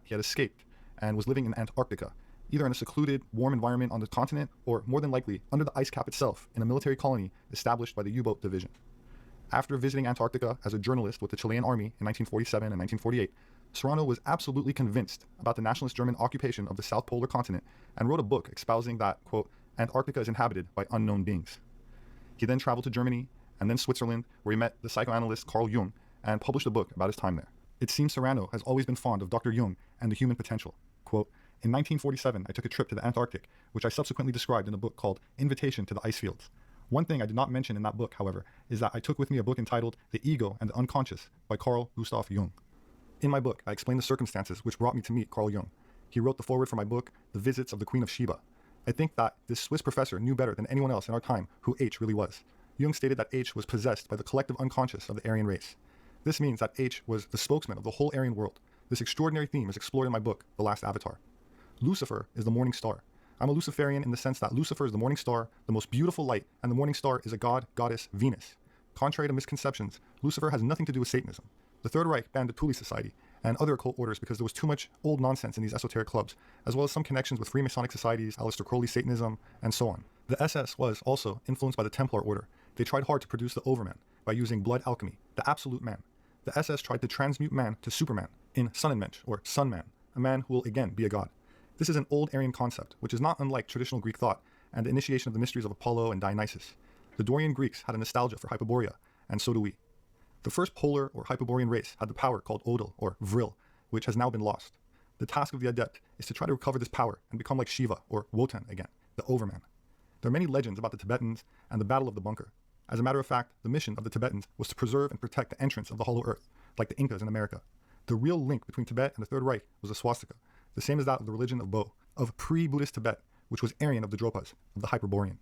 he had escaped and was living in Antarctica, either in a secluded, warm environment on the continent, or more than likely under the ice cap itself in a military colony established by the U-boat division. After visiting Antarctica as a journalist with the Chilean army in 1947 and 1948, Serrano was absolutely convinced about the nationalist German occupation of the South Polar continent and wrote a book espousing that, quote, Antarctica is inhabited by unknown beings. He then traveled to Germany and then Switzerland, where he met the psychoanalyst Carl Jung and published a book about his time there. It seems Serrano has always been fond of Dr. Jung and the human potential. Quote, in 1947, I took a trip to the Antarctic, which I subsequently described in a book called Invitation to the Ice Fields. One thing I did not mention in that book, however, is that I took with me a book entitled The Ego and the Unconscious by Carl Gustav Jung. In my book, I explain the circumstances which brought me to meet Carl Jung. He wrote the foreword for my book, The Visits of the Queen of Sheba. I think that this Swiss professor knew better than anyone else in our time who H really was. Jung stated that H was possessed by the collective unconscious of the Aryan race. This means that H was the spokesman of the whole Aryan world. This extraordinary theme is explored in my book, The Last Avatar. Lucifer is the morning star. I'm a Luciferian in the sense that Lucifer is the morning star, the most beautiful light, and the morning star is a god, goddess, Venus. Contrary to misconceptions, Lucifer has nothing to do with Satanism. The Third Reich banned the Thule Society and other occult orders because there was too much old nonsense in these esoteric clubs, as well as some connections with Freemasonic societies, Aleister Crowley Satanism, and so on. The SS was also influenced by the Templar Order. They tried hard to produce the Overman by using blood alchemy, the absolute man. The SS tried to transmute man to Superman in Sonnenmensch, or Sun Man, a man who will again be a god. This is an old Aryan concept, which is not unlike traditional Greek thought and the initiation of the mysteries of Apollo and Dionysus. The Dorian Greeks had a nostalgia for Hyperborea, and so do we. The first polar or Hyperborean race had the power called Odal, or Vril, which has now been lost. The task of the adept is to try to recover this power and become like Shiva, or Wotan again, the Overman. There are many legends about the Tibetans and the Battle of the Bunker. As a matter of fact, the mission of the Tibetans was to preserve and protect the entrance of the Hollow Earth, like the Incas in America. The real link between Tibet and the Third Reich was a swastika, the same as that of the religion of Bo, of pre-Buddhist Tibet, which was Aryan of the Dropas, of the Hyperborean.